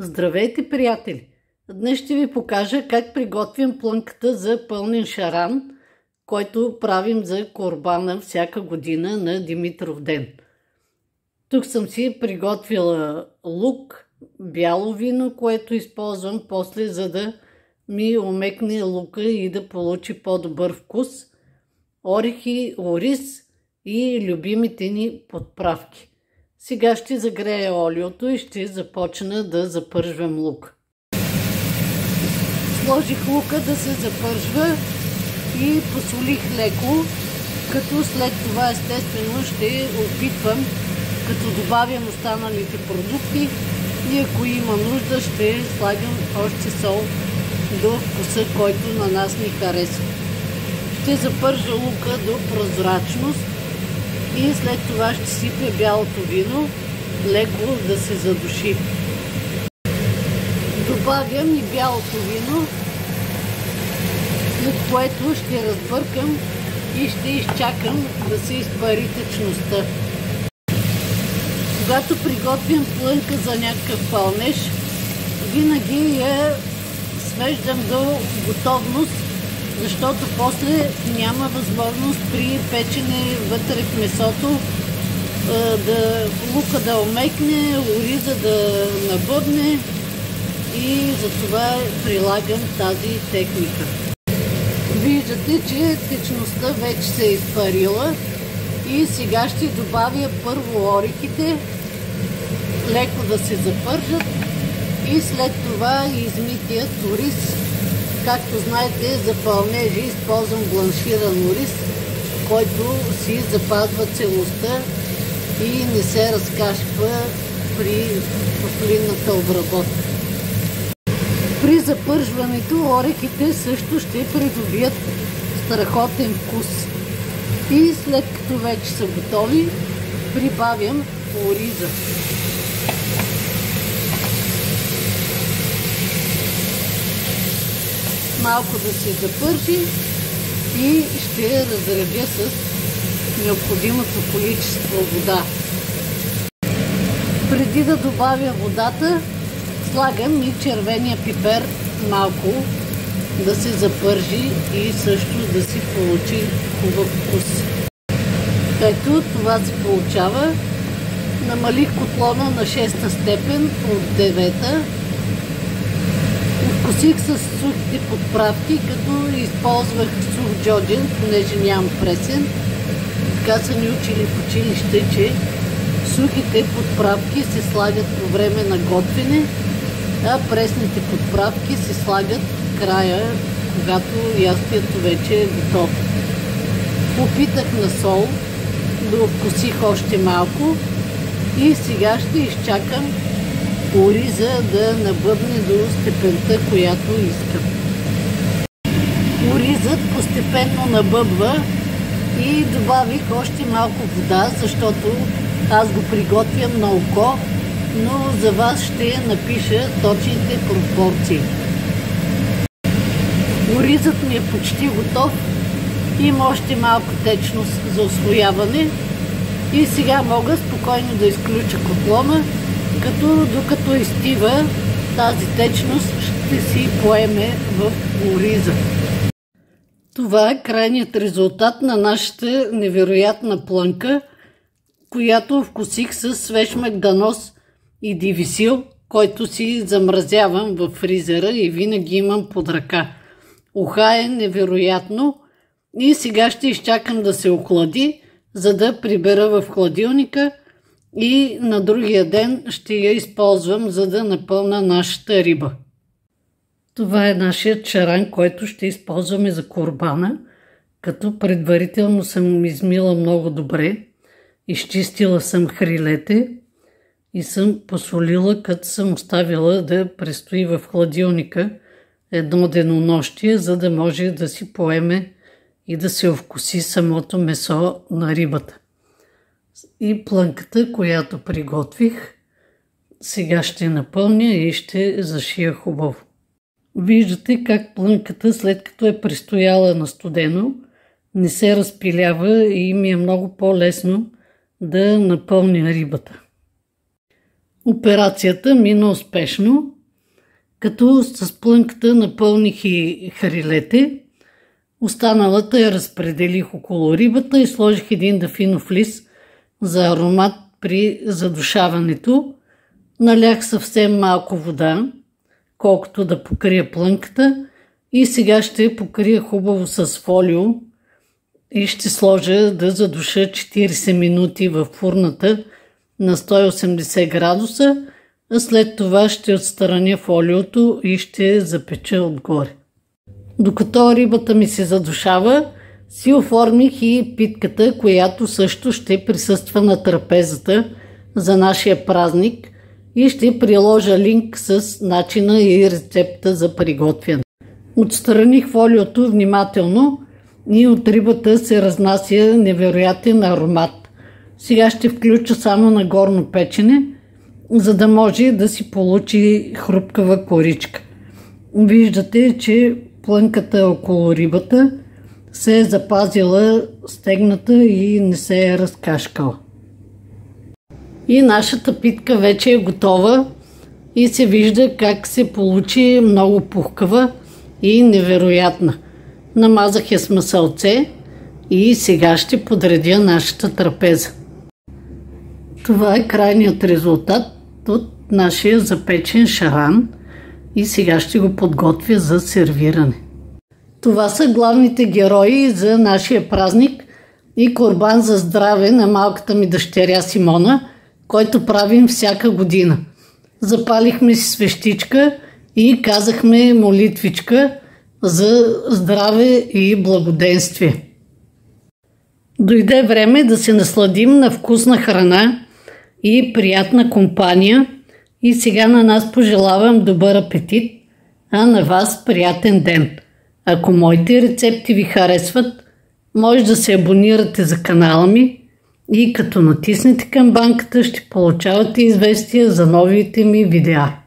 Здравейте, приятели! Днес ще ви покажа как приготвям плънката за пълнен шаран, който правим за курбана всяка година на Димитров ден. Тук съм си приготвила лук, бяло вино, което използвам после, за да ми омекне лука и да получи по-добър вкус, орехи, ориз и любимите ни подправки. Сега ще загрея олиото и ще започна да запържвам лук. Сложих лука да се запържва и посолих леко, като след това естествено ще опитвам, като добавям останалите продукти и ако има нужда ще слагам още сол до вкуса, който на нас ни харесва. Ще запържа лука до прозрачност и след това ще сипя бялото вино, леко да се задуши. Добавям и бялото вино, след което ще разбъркам и ще изчакам да се изпари течността. Когато приготвям плънка за някакъв пълнеж, винаги я свеждам до готовност, защото после няма възможност при печене вътре в месото лука да омекне, ориза да набъбне и затова прилагам тази техника. Виждате, че течността вече се е изпарила и сега ще добавя първо орехите, леко да се запържат и след това измитият ориз. Както знаете, за пълнежи използвам бланширан ориз, който си запазва целостта и не се разкашва при топлинната обработка. При запържването орехите също ще придобият страхотен вкус. И след като вече са готови, прибавям ориза. Малко да се запържи и ще разредя с необходимото количество вода. Преди да добавя водата, слагам и червения пипер малко да се запържи и също да си получи хубав вкус. Ето това се получава. Намалих котлона на 6-та степен от 9-та. Откусих с сухите подправки, като използвах сух джоджен, понеже нямам пресен. Така са ни учили в училище, че сухите подправки се слагат по време на готвене, а пресните подправки се слагат в края, когато ястието вече е готово. Опитах на сол, да откусих още малко и сега ще изчакам ориза да набъбне до степента, която искам. Оризът постепенно набъбва и добавих още малко вода, защото аз го приготвям на око, но за вас ще напиша точните пропорции. Оризът ми е почти готов, има още малко течност за усвояване и сега мога спокойно да изключа котлона, като докато изстива тази течност ще си поеме в ориза. Това е крайният резултат на нашата невероятна плънка, която вкусих с свеж мегданоз и дивисил, който си замразявам в фризера и винаги имам под ръка. Уха е невероятно и сега ще изчакам да се охлади, за да прибера в хладилника и на другия ден ще я използвам, за да напълна нашата риба. Това е нашият шаран, който ще използваме за курбана, като предварително съм измила много добре, изчистила съм хрилете и съм посолила, като съм оставила да престои в хладилника едно денонощие, за да може да си поеме и да се овкуси самото месо на рибата. И плънката, която приготвих, сега ще напълня и ще зашия хубаво. Виждате как плънката, след като е престояла на студено, не се разпилява и ми е много по-лесно да напълня рибата. Операцията мина успешно, като с плънката напълних и харилете. Останалата я разпределих около рибата и сложих един дафинов лист за аромат при задушаването. Налях съвсем малко вода, колкото да покрия плънката, и сега ще покрия хубаво с фолио и ще сложа да задуша 40 минути в фурната на 180 градуса, а след това ще отстраня фолиото и ще запеча отгоре. Докато рибата ми се задушава, си оформих и питката, която също ще присъства на трапезата за нашия празник, и ще приложа линк с начина и рецепта за приготвяне. Отстраних фолиото внимателно и от рибата се разнася невероятен аромат. Сега ще включа само на горно печене, за да може да си получи хрупкава коричка. Виждате, че плънката около рибата се е запазила стегната и не се е разкашкала. И нашата питка вече е готова и се вижда как се получи много пухкава и невероятна. Намазах я с масълце и сега ще подредя нашата трапеза. Това е крайният резултат от нашия запечен шаран и сега ще го подготвя за сервиране. Това са главните герои за нашия празник и курбан за здраве на малката ми дъщеря Симона, който правим всяка година. Запалихме си свещичка и казахме молитвичка за здраве и благоденствие. Дойде време да се насладим на вкусна храна и приятна компания, и сега на нас пожелавам добър апетит, а на вас приятен ден. Ако моите рецепти ви харесват, може да се абонирате за канала ми и като натиснете камбанката ще получавате известия за новите ми видеа.